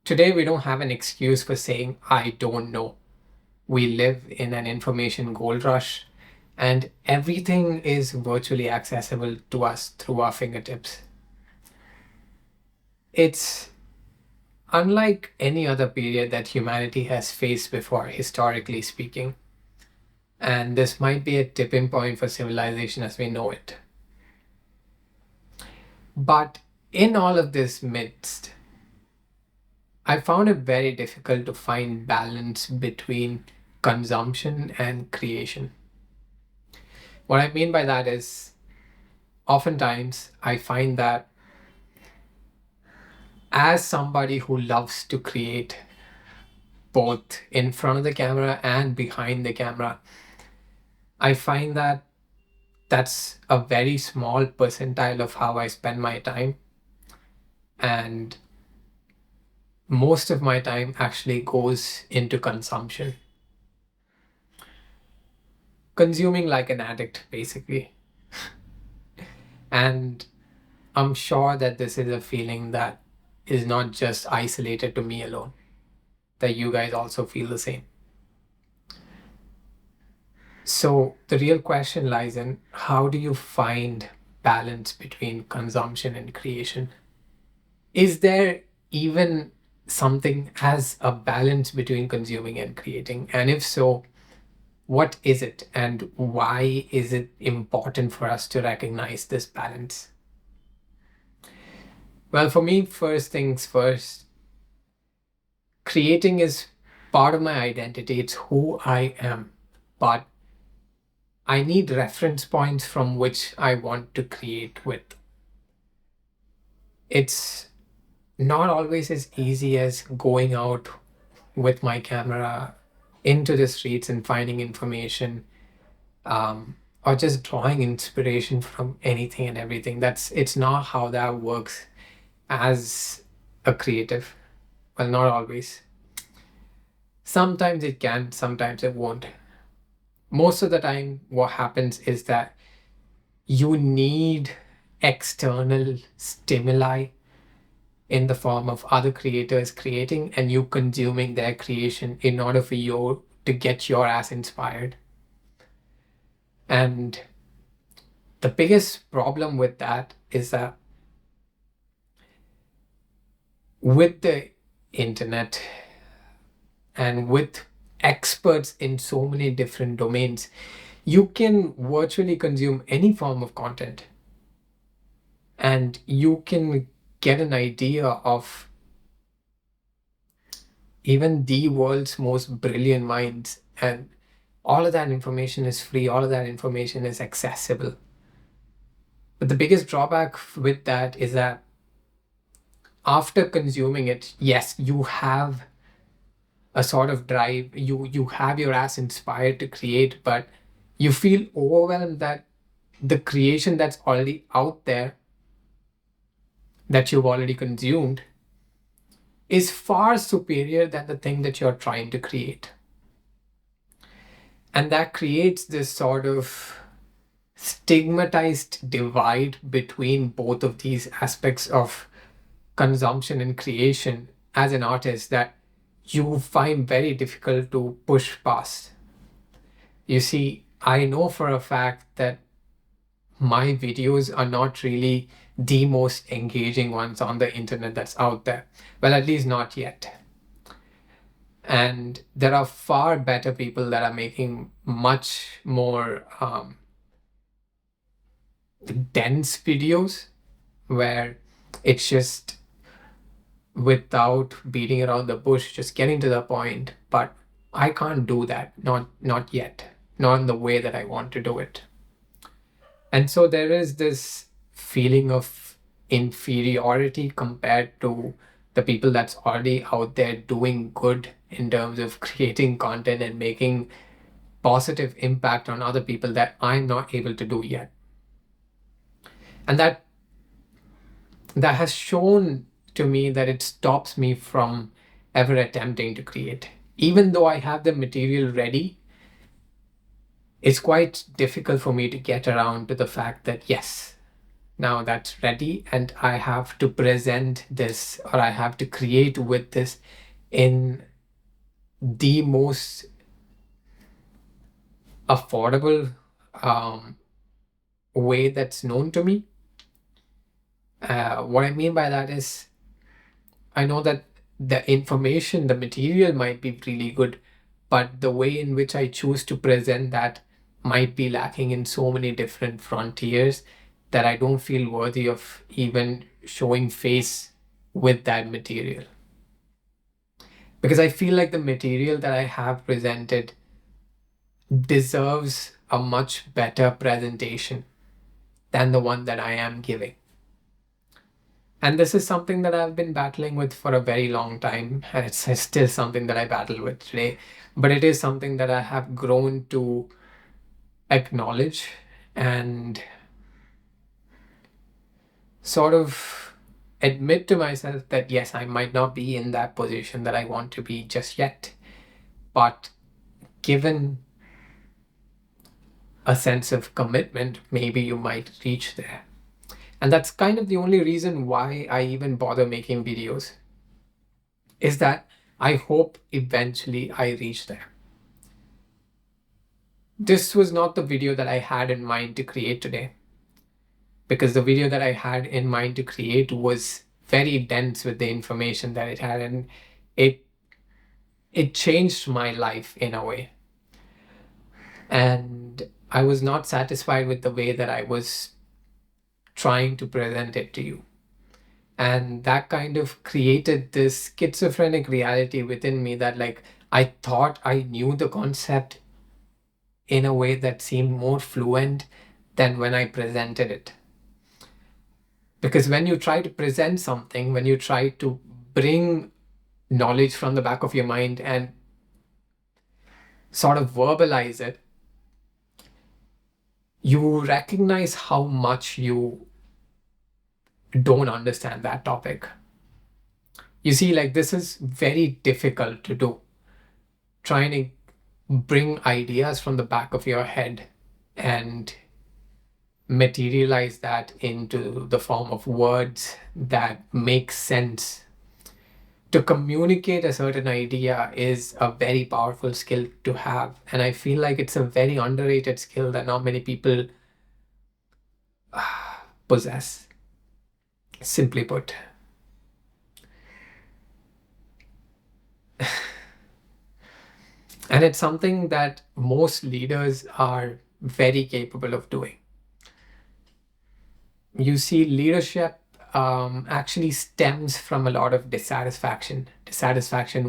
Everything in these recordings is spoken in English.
Today, we don't have an excuse for saying, I don't know. We live in an information gold rush, and everything is virtually accessible to us through our fingertips. It's unlike any other period that humanity has faced before, historically speaking. And this might be a tipping point for civilization as we know it. But in all of this midst, I found it very difficult to find balance between consumption and creation. What I mean by that is, oftentimes I find that as somebody who loves to create both in front of the camera and behind the camera, I find that that's a very small percentile of how I spend my time. And most of my time actually goes into consumption. Consuming like an addict, basically. And I'm sure that this is a feeling that is not just isolated to me alone, that you guys also feel the same. So the real question lies in, how do you find balance between consumption and creation? Is there even something as a balance between consuming and creating? And if so, what is it and why is it important for us to recognize this balance? Well, for me, first things first, creating is part of my identity. It's who I am. But I need reference points from which I want to create with. It's not always as easy as going out with my camera into the streets and finding information, or just drawing inspiration from anything and everything. It's not how that works as a creative. Well, not always. Sometimes it can, sometimes it won't. Most of the time, what happens is that you need external stimuli in the form of other creators creating and you consuming their creation in order for you to get your ass inspired. And the biggest problem with that is that with the internet and with experts in so many different domains, you can virtually consume any form of content and you can get an idea of even the world's most brilliant minds, and all of that information is free, all of that information is accessible. But the biggest drawback with that is that after consuming it, yes, you have a sort of drive, you have your ass inspired to create, but you feel overwhelmed that the creation that's already out there, that you've already consumed, is far superior than the thing that you're trying to create. And that creates this sort of stigmatized divide between both of these aspects of consumption and creation as an artist that you find very difficult to push past. You see, I know for a fact that my videos are not really the most engaging ones on the internet that's out there. Well, at least not yet. And there are far better people that are making much more dense videos where it's just without beating around the bush, just getting to the point. But I can't do that, not yet, not in the way that I want to do it. And so there is this feeling of inferiority compared to the people that's already out there doing good in terms of creating content and making positive impact on other people that I'm not able to do yet. And that has shown to me that it stops me from ever attempting to create. Even though I have the material ready, it's quite difficult for me to get around to the fact that, yes, now that's ready, and I have to present this, or I have to create with this in the most affordable way that's known to me. What I mean by that is, I know that the information, the material might be really good, but the way in which I choose to present that might be lacking in so many different frontiers that I don't feel worthy of even showing face with that material. Because I feel like the material that I have presented deserves a much better presentation than the one that I am giving. And this is something that I've been battling with for a very long time, and it's still something that I battle with today. But it is something that I have grown to acknowledge and sort of admit to myself that yes, I might not be in that position that I want to be just yet, but given a sense of commitment, maybe you might reach there. And that's kind of the only reason why I even bother making videos, is that I hope eventually I reach there. This was not the video that I had in mind to create today, because the video that I had in mind to create was very dense with the information that it had, and it it changed my life in a way. And I was not satisfied with the way that I was trying to present it to you. And that kind of created this schizophrenic reality within me that, like, I thought I knew the concept in a way that seemed more fluent than when I presented it. Because when you try to present something, when you try to bring knowledge from the back of your mind and sort of verbalize it, you recognize how much you don't understand that topic. You see, like, this is very difficult to do. Trying to bring ideas from the back of your head and materialize that into the form of words that make sense. To communicate a certain idea is a very powerful skill to have. And I feel like it's a very underrated skill that not many people possess, simply put. And it's something that most leaders are very capable of doing. You see, leadership actually stems from a lot of dissatisfaction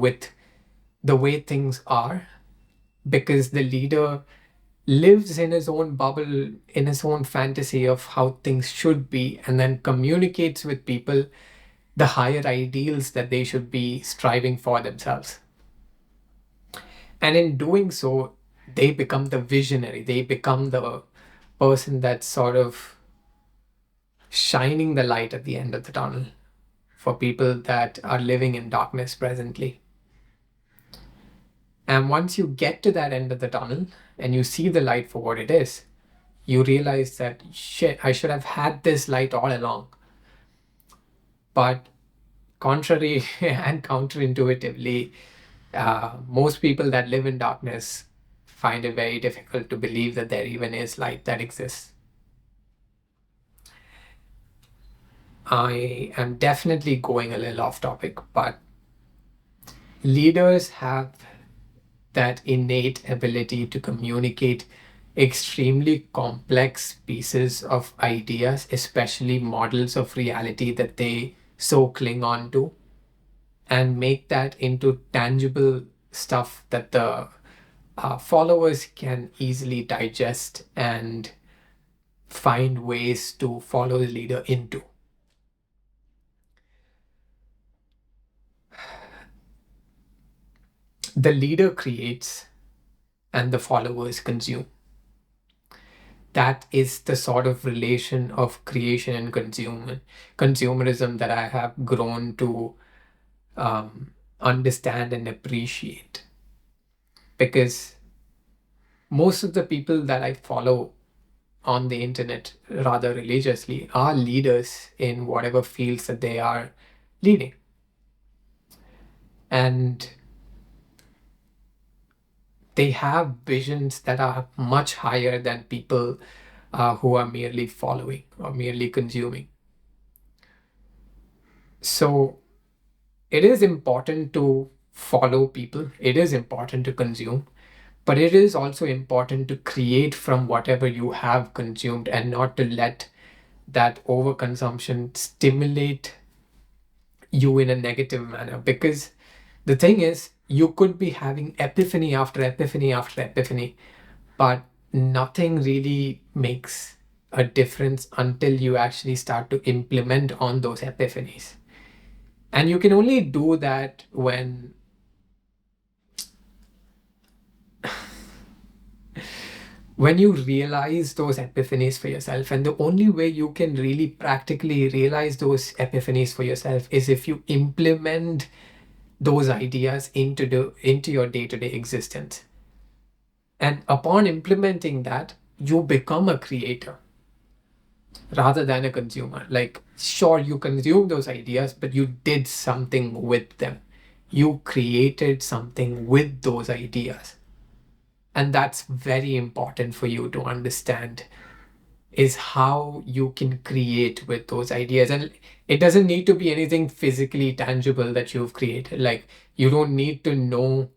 with the way things are, because the leader lives in his own bubble, in his own fantasy of how things should be, and then communicates with people the higher ideals that they should be striving for themselves. And in doing so, they become the visionary, they become the person that's sort of shining the light at the end of the tunnel for people that are living in darkness presently. And once you get to that end of the tunnel and you see the light for what it is, you realize that, shit, I should have had this light all along. But contrary and counterintuitively, most people that live in darkness find it very difficult to believe that there even is light that exists. I am definitely going a little off topic, but leaders have that innate ability to communicate extremely complex pieces of ideas, especially models of reality that they so cling on to, and make that into tangible stuff that the followers can easily digest and find ways to follow the leader into. The leader creates and the followers consume. That is the sort of relation of creation and consumerism that I have grown to understand and appreciate. Because most of the people that I follow on the internet rather religiously are leaders in whatever fields that they are leading. And they have visions that are much higher than people who are merely following or merely consuming. So it is important to follow people, it is important to consume, but it is also important to create from whatever you have consumed and not to let that overconsumption stimulate you in a negative manner. Because the thing is, you could be having epiphany after epiphany after epiphany, but nothing really makes a difference until you actually start to implement on those epiphanies. And you can only do that when you realize those epiphanies for yourself. And the only way you can really practically realize those epiphanies for yourself is if you implement those ideas into your day-to-day existence. And upon implementing that, you become a creator rather than a consumer. Like, sure, you consume those ideas, but you did something with them. You created something with those ideas. And that's very important for you to understand, is how you can create with those ideas. And it doesn't need to be anything physically tangible that you've created. Like, you don't need to know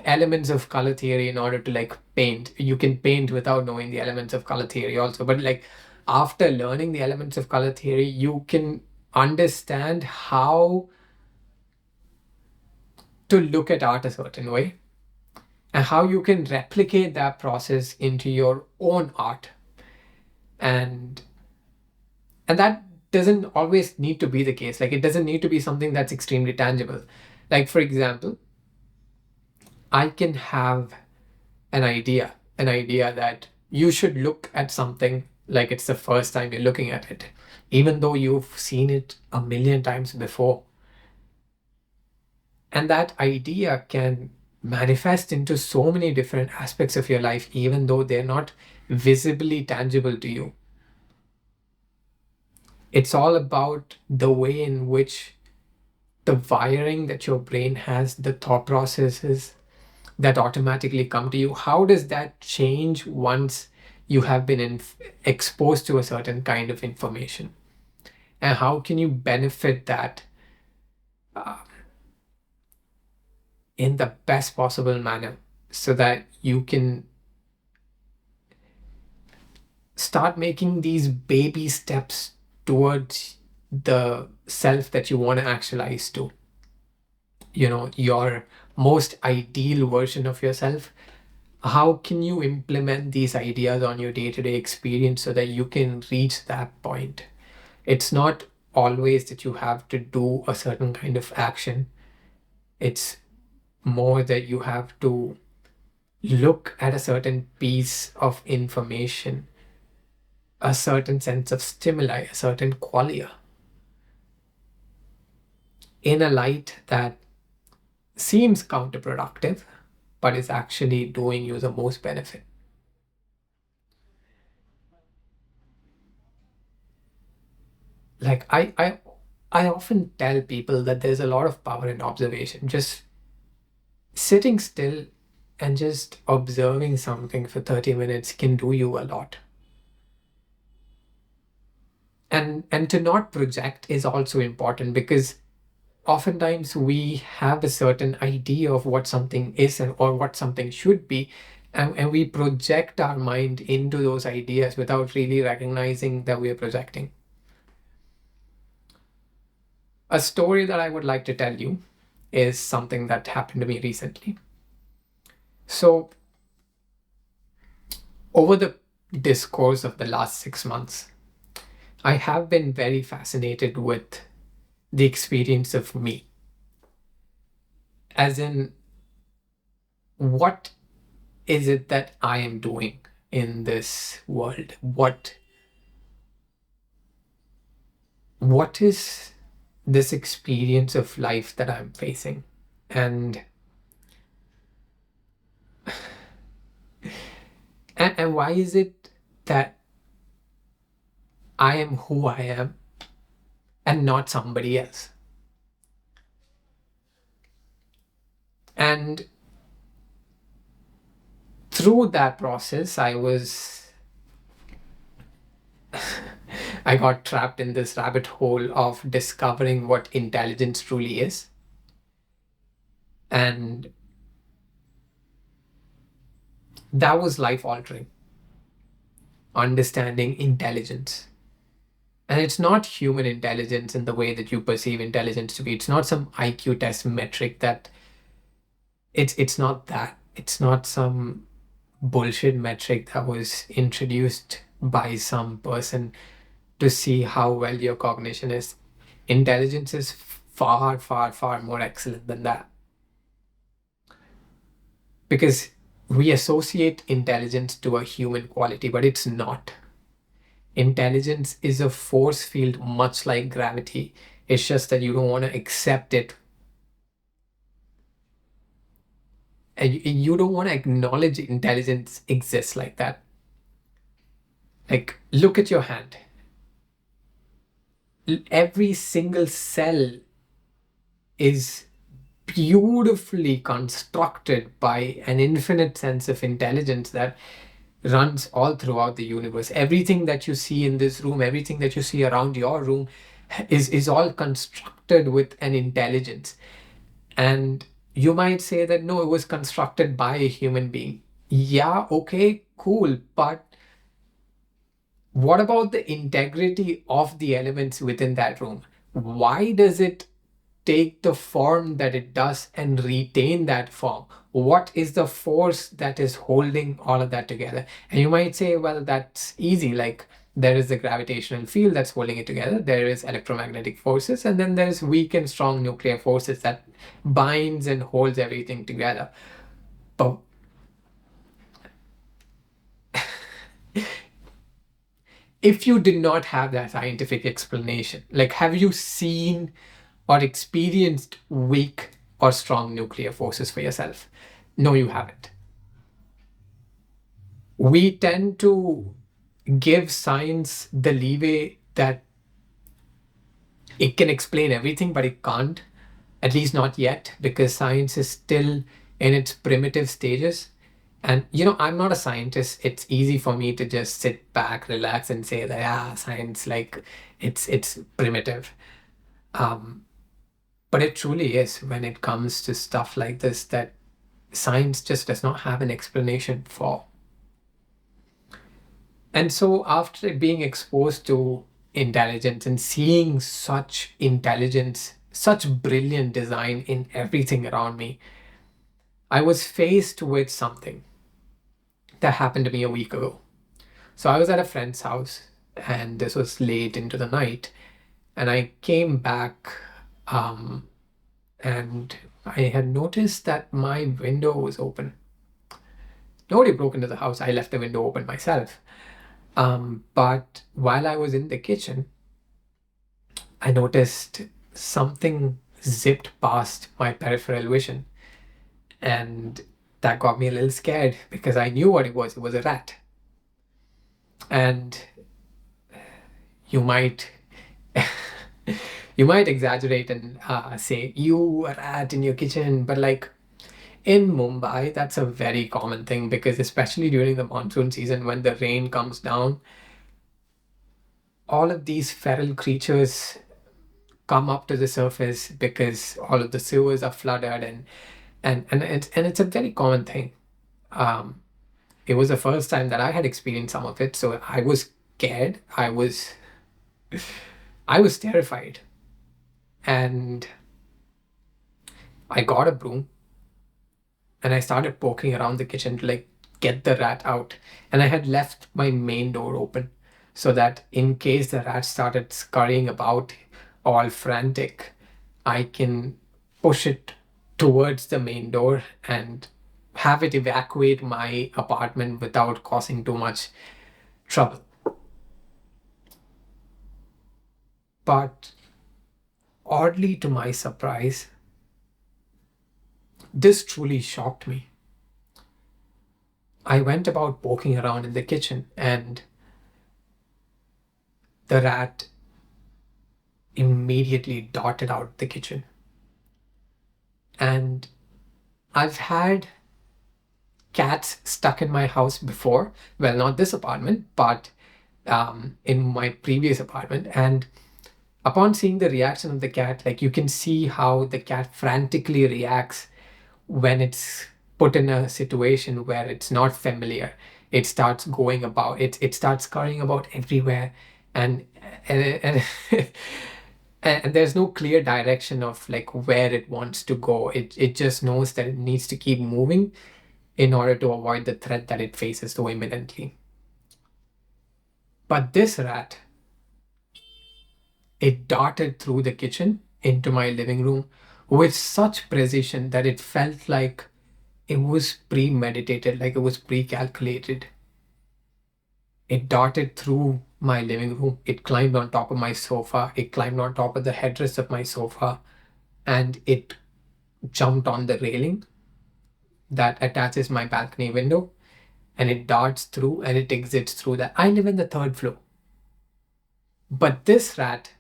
elements of color theory in order to like paint. You can paint without knowing the elements of color theory also, but like after learning the elements of color theory, you can understand how to look at art a certain way and how you can replicate that process into your own art. And and that doesn't always need to be the case. Like, it doesn't need to be something that's extremely tangible. Like, for example, I can have an idea that you should look at something like it's the first time you're looking at it, even though you've seen it a million times before. And that idea can manifest into so many different aspects of your life, even though they're not visibly tangible to you. It's all about the way in which the wiring that your brain has, the thought processes that automatically come to you, how does that change once you have been exposed to a certain kind of information? And how can you benefit that uh, in the best possible manner so that you can start making these baby steps towards the self that you want to actualize to, your most ideal version of yourself? How can you implement these ideas on your day-to-day experience so that you can reach that point? It's not always that you have to do a certain kind of action. It's more that you have to look at a certain piece of information, a certain sense of stimuli, a certain qualia, in a light that seems counterproductive, but is actually doing you the most benefit. Like, I often tell people that there's a lot of power in observation. Just sitting still and just observing something for 30 minutes can do you a lot. And to not project is also important, because oftentimes we have a certain idea of what something is or what something should be, and we project our mind into those ideas without really recognizing that we are projecting. A story that I would like to tell you is something that happened to me recently. So, over the discourse of the last 6 months, I have been very fascinated with the experience of me. As in, what is it that I am doing in this world? What is this experience of life that I'm facing? And And why is it that I am who I am and not somebody else? And through that process, I got trapped in this rabbit hole of discovering what intelligence truly is. And that was life altering, understanding intelligence. And it's not human intelligence in the way that you perceive intelligence to be. It's not some IQ test metric that it's not that. It's not some bullshit metric that was introduced by some person to see how well your cognition is. Intelligence is far, far, far more excellent than that. Because we associate intelligence to a human quality, but it's not. Intelligence is a force field, much like gravity. It's just that you don't want to accept it. And you don't want to acknowledge intelligence exists like that. Like, look at your hand. Every single cell is beautifully constructed by an infinite sense of intelligence that runs all throughout the universe. Everything that you see in this room, everything that you see around your room is all constructed with an intelligence. And you might say that no, it was constructed by a human being. Yeah, okay, cool. But what about the integrity of the elements within that room? Why does it take the form that it does and retain that form? What is the force that is holding all of that together? And you might say, well, that's easy. Like, there is the gravitational field that's holding it together. There is electromagnetic forces, and then there's weak and strong nuclear forces that binds and holds everything together. But if you did not have that scientific explanation, like, have you seen or experienced weak or strong nuclear forces for yourself? No, you haven't. We tend to give science the leeway that it can explain everything, but it can't, at least not yet, because science is still in its primitive stages. And I'm not a scientist. It's easy for me to just sit back, relax, and say that science, like, it's primitive. But it truly is when it comes to stuff like this that science just does not have an explanation for. And so after being exposed to intelligence and seeing such intelligence, such brilliant design in everything around me, I was faced with something that happened to me a week ago. So I was at a friend's house, and this was late into the night, and I came back, and I had noticed that my window was open. Nobody broke into the house. I left the window open myself. But while I was in the kitchen, I noticed something zipped past my peripheral vision. And that got me a little scared because I knew what it was. It was a rat. And you might you might exaggerate and say, you a rat in your kitchen. But like, in Mumbai, that's a very common thing, because especially during the monsoon season, when the rain comes down, all of these feral creatures come up to the surface because all of the sewers are flooded, and it's a very common thing. It was the first time that I had experienced some of it, so I was scared. I was terrified, and I got a broom and I started poking around the kitchen to like get the rat out. And I had left my main door open so that in case the rat started scurrying about all frantic, I can push it towards the main door and have it evacuate my apartment without causing too much trouble. But oddly to my surprise, this truly shocked me. I went about poking around in the kitchen, and the rat immediately darted out the kitchen. And I've had cats stuck in my house before. Well, not this apartment, but in my previous apartment. And upon seeing the reaction of the cat, like, you can see how the cat frantically reacts when it's put in a situation where it's not familiar. It starts going about it. It starts scurrying about everywhere, and and and there's no clear direction of like where it wants to go. It just knows that it needs to keep moving in order to avoid the threat that it faces so imminently. But this rat, it darted through the kitchen into my living room with such precision that it felt like it was premeditated, like it was pre-calculated. It darted through my living room. It climbed on top of my sofa. It climbed on top of the headrest of my sofa, and it jumped on the railing that attaches my balcony window, and it darts through and it exits through that. I live in the third floor. But this rat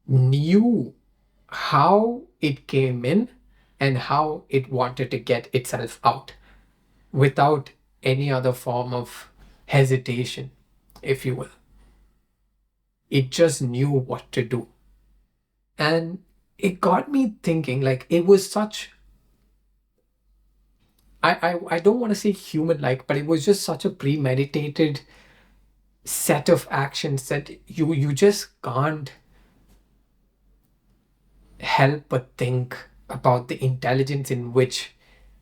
knew how it came in and how it wanted to get itself out without any other form of hesitation, if you will. It just knew what to do. And it got me thinking, like, it was such, I don't want to say human like, but it was just such a premeditated set of actions that you just can't help but think about the intelligence in which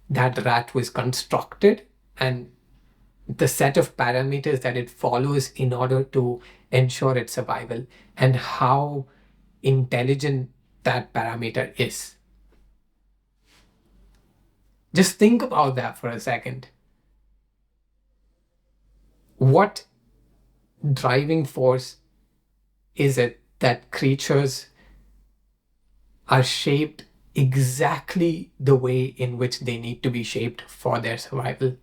that rat was constructed, and the set of parameters that it follows in order to ensure its survival, and how intelligent that parameter is. Just think about that for a second. What driving force is it that creatures are shaped exactly the way in which they need to be shaped for their survival?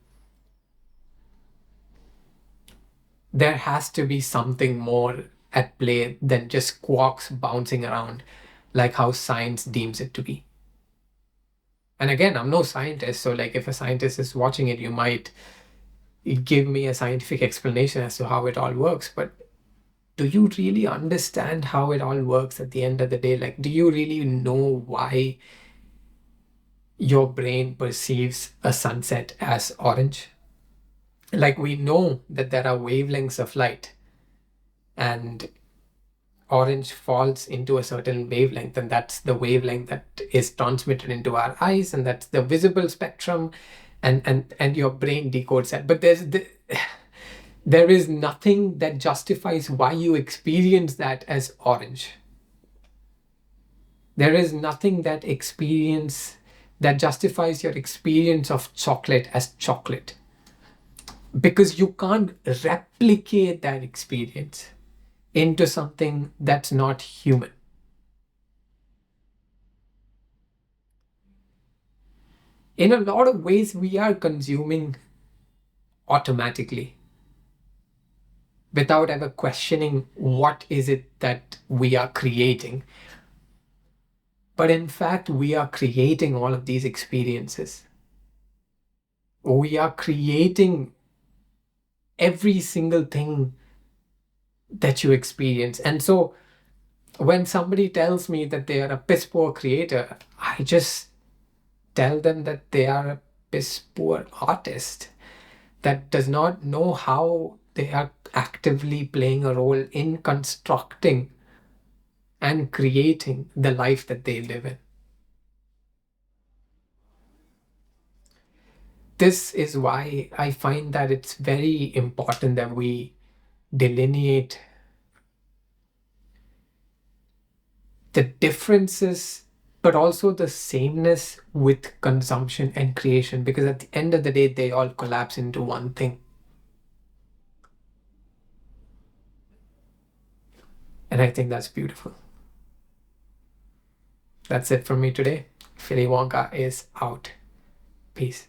There has to be something more at play than just quarks bouncing around like how science deems it to be. And again, I'm no scientist, so like if a scientist is watching it, you might give me a scientific explanation as to how it all works. But do you really understand how it all works at the end of the day? Like, do you really know why your brain perceives a sunset as orange? Like, we know that there are wavelengths of light, and orange falls into a certain wavelength, and that's the wavelength that is transmitted into our eyes, and that's the visible spectrum, and your brain decodes that. But there is nothing that justifies why you experience that as orange. There is nothing that justifies your experience of chocolate as chocolate, because you can't replicate that experience into something that's not human. In a lot of ways, we are consuming automatically without ever questioning what is it that we are creating. But in fact, we are creating all of these experiences. We are creating every single thing that you experience. And so when somebody tells me that they are a piss poor creator, I just tell them that they are a piss poor artist that does not know how they are actively playing a role in constructing and creating the life that they live in. This is why I find that it's very important that we delineate the differences, but also the sameness with consumption and creation, because at the end of the day, they all collapse into one thing. And I think that's beautiful. That's it from me today. Philly Wonka is out. Peace.